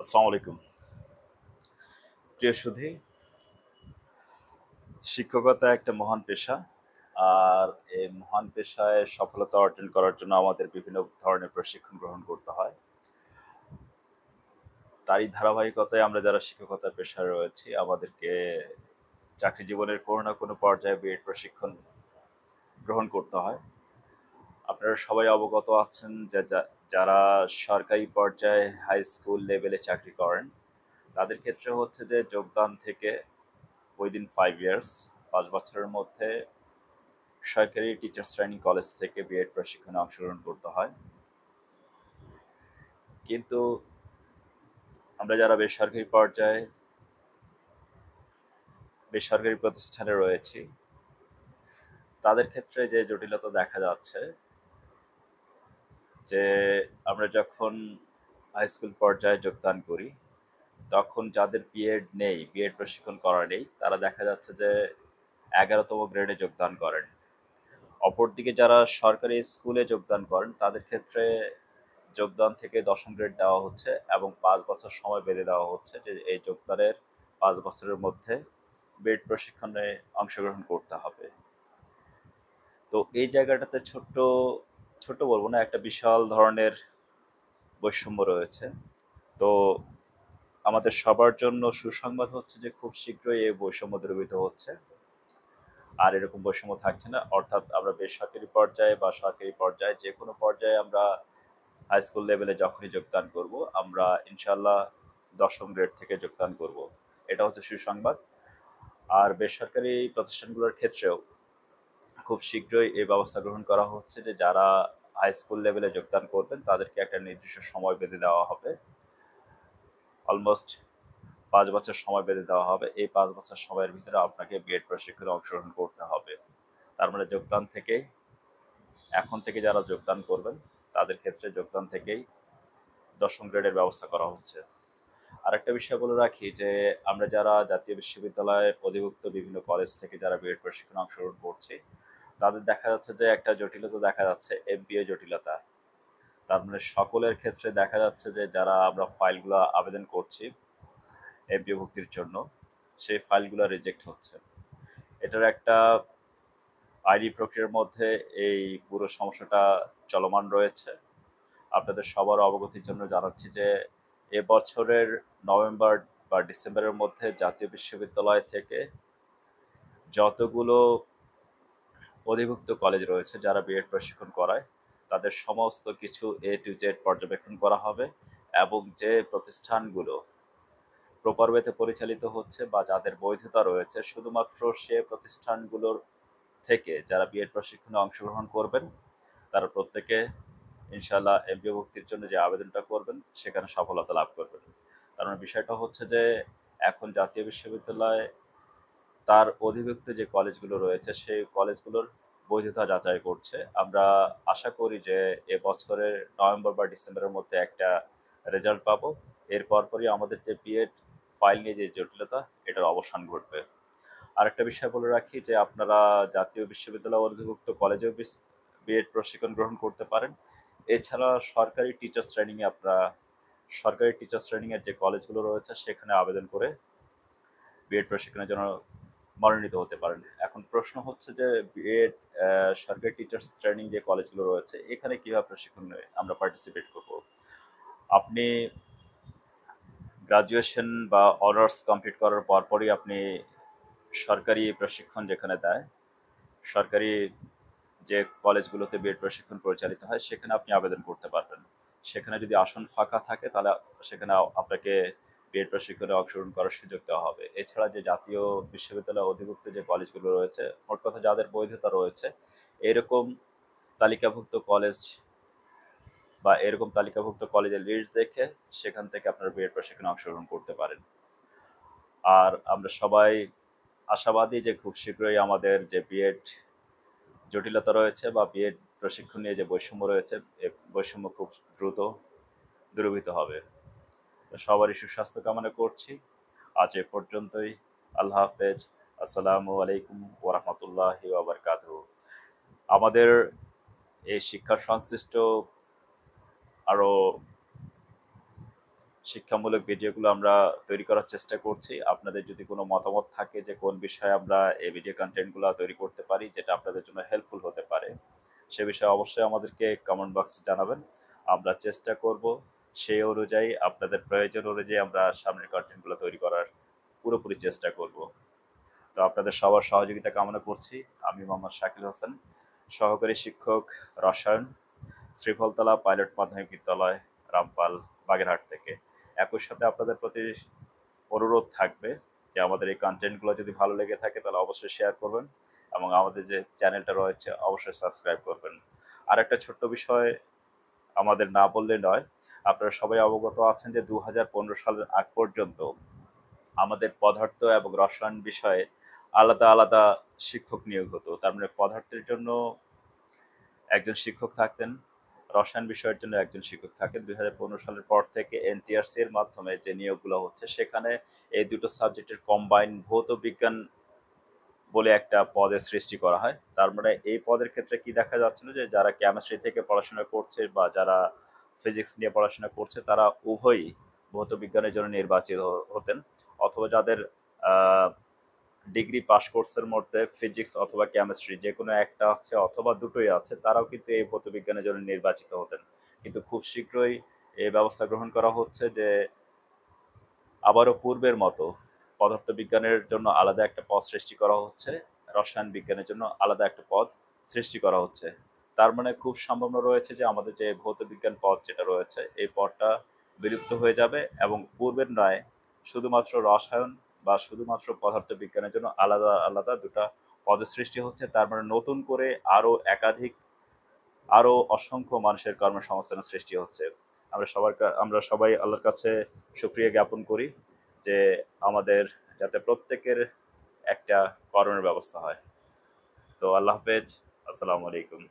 আসসালামু আলাইকুম। প্রিয় সুধী, শিক্ষকতা একটা মহান পেশা। আর এই মহান পেশায় সফলতা অর্জন করার জন্য আমাদের বিভিন্ন ধরনের প্রশিক্ষণ গ্রহণ করতে হয়। তারই ধারাবাহিকতায় আমরা যারা শিক্ষকতা পেশায় রয়েছি, আমাদেরকে চাকরি জীবনের কোনো না কোনো পর্যায়ে বিএড প্রশিক্ষণ গ্রহণ করতে হয়। আপনারা সবাই অবগত আছেন যে যারা সরকারি পর্যায়ে হাই স্কুল লেভেলে চাকরি করেন, তাদের ক্ষেত্রে হচ্ছে যে যোগদান থেকে উইদিন 5 ইয়ার্স 5 বছরের মধ্যে সরকারি টিচার্স ট্রেনিং কলেজ থেকে বিএড প্রশিক্ষণে অংশগ্রহণ করতে হয়। কিন্তু আমরা যারা বেসরকারি প্রতিষ্ঠানে রয়েছি, তাদের ক্ষেত্রে যে জটিলতা দেখা যাচ্ছে যে আমরা যখন হাই স্কুল পর্যায়ে যোগদান করি, তখন যাদের বিএড প্রশিক্ষণ করা নেই, তারা দেখা যাচ্ছে যে 11তম গ্রেডে যোগদান করেন। অপরদিকে যারা সরকারি স্কুলে যোগদান করেন, তাদের ক্ষেত্রে যোগদান থেকে 10ম গ্রেড দেওয়া হচ্ছে এবং 5 বছর সময় বেঁধে দেওয়া হচ্ছে যে এই যোগদানের 5 বছরের মধ্যে বিএড প্রশিক্ষণে অংশগ্রহণ করতে হবে। তো এই জায়গাটাতে ছোট্ট ছোট্ট বলবো না, একটা বিশাল ধরনের বৈষম্য রয়েছে। তো আমাদের সবার জন্য সুসংবাদ হচ্ছে যে খুব শীঘ্রই এই বৈষম্য দূরীভূত হচ্ছে, আর এরকম বৈষম্য থাকছে না। অর্থাৎ আমরা বেসরকারি পর্যায়ে বা সরকারি পর্যায়ে যে কোনো পর্যায়ে আমরা হাই স্কুল লেভেলে যখনই যোগদান করব, আমরা ইনশাল্লাহ 10ম গ্রেড থেকে যোগদান করব। এটা হচ্ছে সুসংবাদ। আর বেসরকারি প্রতিষ্ঠানগুলোর ক্ষেত্রেও খুব শীঘ্রই এই ব্যবস্থা গ্রহণ করা হচ্ছে যে যারা হাই স্কুল লেভেলে যোগদান করবেন, তাদেরকে একটা নির্দিষ্ট সময় বেঁধে দেওয়া হবে। অলমোস্ট 5 বছর সময় বেঁধে দেওয়া হবে। এই 5 বছর সময়ের ভিতরে আপনাকে বিএড প্রশিক্ষণে অংশগ্রহণ করতে হবে। তার মানে যোগদান থেকেই, এখন থেকে যারা যোগদান করবেন, তাদের ক্ষেত্রে যোগদান থেকেই 10ম গ্রেডের ব্যবস্থা করা হচ্ছে। আরেকটা বিষয় বলে রাখি যে আমরা যারা জাতীয় বিশ্ববিদ্যালয়ের অধিভুক্ত বিভিন্ন কলেজ থেকে যারা বিএড প্রশিক্ষণে অংশগ্রহণ করছি, তাদের দেখা যাচ্ছে যে একটা জটিলতা দেখা যাচ্ছে, এমপিএ জটিলতা। তার মানে সকলের ক্ষেত্রে দেখা যাচ্ছে যে যারা আমরা ফাইলগুলো আবেদন করছি এমপিএ ভুক্তির জন্য, সেই ফাইলগুলো রিজেক্ট হচ্ছে। এটার একটা আইনি প্রক্রিয়ার মধ্যে এই পুরো সমস্যাটা চলমান রয়েছে। আপনাদের সবার অবগতির জন্য জানাচ্ছি যে এবছরের নভেম্বর বা ডিসেম্বরের মধ্যে জাতীয় বিশ্ববিদ্যালয় থেকে যতগুলো অধিভুক্ত কলেজ রয়েছে যারা বিএড প্রশিক্ষণ করায়, তাদের সমস্ত কিছু এ টু জেড পর্যবেক্ষণ করা হবে এবং যে প্রতিষ্ঠানগুলো প্রপার ওয়েতে পরিচালিত হচ্ছে বা যাদের বৈধতা রয়েছে, শুধুমাত্র সে প্রতিষ্ঠানগুলোর থেকে যারা বিএড প্রশিক্ষণে অংশগ্রহণ করবেন, তারা প্রত্যেকে ইনশাল্লাহ এমপিও ভুক্তির জন্য যে আবেদনটা করবেন, সেখানে সফলতা লাভ করবেন। কারণ বিষয়টা হচ্ছে যে এখন জাতীয় বিশ্ববিদ্যালয় তার অধিভুক্ত যে কলেজগুলো রয়েছে, সেই কলেজগুলোর বৈধতা যাচাই করছে। আমরা আশা করি যে এবছরের নভেম্বর বা ডিসেম্বরের মধ্যে একটা রেজাল্ট পাবো। এর পরপরই আমাদের যে বিএড ফাইল নিয়ে যে জটিলতা, এটার অবসান ঘটবে। আরেকটা বিষয় বলে রাখি যে আপনারা জাতীয় বিশ্ববিদ্যালয় অধিভুক্ত কলেজেও বিএড প্রশিক্ষণ গ্রহণ করতে পারেন। এছাড়া সরকারি টিচার্স ট্রেনিং এর যে কলেজগুলো রয়েছে, সেখানে আবেদন করে বিএড প্রশিক্ষণের জন্য মনোনীত হতে পারেন। এখন প্রশ্ন হচ্ছে যে বিএড সরকারি টিচার্স ট্রেনিং যে কলেজগুলো রয়েছে, এখানে কিভাবে প্রশিক্ষণে আমরা পার্টিসিপেট করব? আপনি গ্রাজুয়েশন বা অনার্স কমপ্লিট করার পরপরই আপনি সরকারি প্রশিক্ষণ যেখানে দেয়, সরকারি যে কলেজগুলোতে বিএড প্রশিক্ষণ পরিচালিত হয়, সেখানে আপনি আবেদন করতে পারবেন। সেখানে যদি আসন ফাঁকা থাকে, তাহলে সেখানে আপনাকে বিএড প্রশিক্ষণে অংশগ্রহণ করার সুযোগ দেওয়া হবে। এছাড়া যে জাতীয় বিশ্ববিদ্যালয় অধিভুক্ত যে কলেজগুলো রয়েছে, মোট কথা যাদের বৈধতা রয়েছে, এরকম তালিকাভুক্ত কলেজ বা এরকম তালিকাভুক্ত কলেজের লিস্ট দেখে সেখান থেকে আপনারা বিএড প্রশিক্ষণে অংশগ্রহণ করতে পারেন। আর আমরা সবাই আশাবাদী যে খুব শীঘ্রই আমাদের যে বিএড জটিলতা রয়েছে বা বিএড প্রশিক্ষণ নিয়ে যে বৈষম্য রয়েছে, এই বৈষম্য খুব দ্রুত দূরীভূত হবে। তো সবারই সুস্বাস্থ্য কামনা করছি। আজ এ পর্যন্তই। আল্লাহ হাফেজ। আসসালামু আলাইকুম ওয়া রাহমাতুল্লাহি ওয়া বারাকাতুহু। আমাদের এই শিক্ষা সংশ্লিষ্ট আরো শিক্ষামূলক ভিডিওগুলো আমরা তৈরি করার চেষ্টা করছি। আপনাদের যদি কোনো মতামত থাকে যে কোন বিষয়ে আমরা এই ভিডিও কনটেন্টগুলো তৈরি করতে পারি যেটা আপনাদের জন্য হেল্পফুল হতে পারে, সে বিষয়ে অবশ্যই আমাদেরকে কমেন্ট বক্সে জানাবেন। আমরা চেষ্টা করব সেই অনুযায়ী আপনাদের প্রয়োজন অনুযায়ী আমরা সামনের কনটেন্টগুলো তৈরি করার পুরোপুরি চেষ্টা করব। তো আপনাদের সবার সহযোগিতা কামনা করছি। আমি মোহাম্মদ শাকিল হোসেন, সহকারী শিক্ষক রসায়ন, শ্রীফলতলা পাইলট মাধ্যমিক বিদ্যালয়, রামপাল, বাগেরহাট থেকে। একই সাথে আপনাদের প্রতি অনুরোধ থাকবে যে আমাদের এই কন্টেন্টগুলো যদি ভালো লেগে থাকে তাহলে অবশ্যই শেয়ার করবেন এবং আমাদের যে চ্যানেলটা রয়েছে অবশ্যই সাবস্ক্রাইব করবেন। আর একটা ছোট্ট বিষয় আমাদের না বললে নয়, আপনারা সবাই অবগত আছেন যে 2015 সালের আগ পর্যন্ত আমাদের পদার্থ এবং রসায়ন বিষয়ে আলাদা আলাদা শিক্ষক নিয়োগ হতো। তার মানে পদার্থের জন্য একজন শিক্ষক থাকতেন, রসায়ন বিষয়ের জন্য একজন শিক্ষক থাকেন। 2015 সালের পর থেকে এনটিআরসি এর মাধ্যমে যে নিয়োগগুলো হচ্ছে সেখানে এই দুটো সাবজেক্টের কম্বাইন ভৌত বিজ্ঞান বলে একটা পদের সৃষ্টি করা হয়। তার মানে এই পদের ক্ষেত্রে কি দেখা যাচ্ছিল যে যারা কেমিস্ট্রি থেকে পড়াশোনা করছে বা যারা ফিজিক্স নিয়ে পড়াশোনা করছে তারা উভয়ই ভৌত বিজ্ঞানের জন্য নির্বাচিত হতেন, অথবা যাদের ডিগ্রি পাস কোর্সের মধ্যে ফিজিক্স অথবা কেমিস্ট্রি যে কোনো একটা আছে অথবা দুটোই আছে তারাও কিন্তু এই ভৌত বিজ্ঞানের জন্য নির্বাচিত হতেন। কিন্তু খুব শীঘ্রই এই ব্যবস্থা গ্রহণ করা হচ্ছে যে আবারও পূর্বের মতো পদার্থবিজ্ঞানের জন্য আলাদা একটা পদ সৃষ্টি করা হচ্ছে, রসায়ন বিজ্ঞানের জন্য আলাদা একটা পদ সৃষ্টি করা হচ্ছে। তার মানে খুব সম্ভাবনা রয়েছে যে আমাদের যে ভৌত বিজ্ঞান পদ যেটা রয়েছে এই পদটা বিলুপ্ত হয়ে যাবে এবং পূর্বের নয় শুধুমাত্র রসায়ন বা শুধুমাত্র পদার্থ বিজ্ঞানের জন্য আলাদা আলাদা দুটা পদের সৃষ্টি হচ্ছে। তার মানে নতুন করে আরো একাধিক আরো অসংখ্য মানুষের কর্মসংস্থানের সৃষ্টি হচ্ছে। আমরা সবাই আল্লাহর কাছে শুকরিয়া জ্ঞাপন করি যে আমাদের যাতে প্রত্যেকের একটা কর্মের ব্যবস্থা হয়। তো আল্লাহ হাফেজ, আসসালামু আলাইকুম।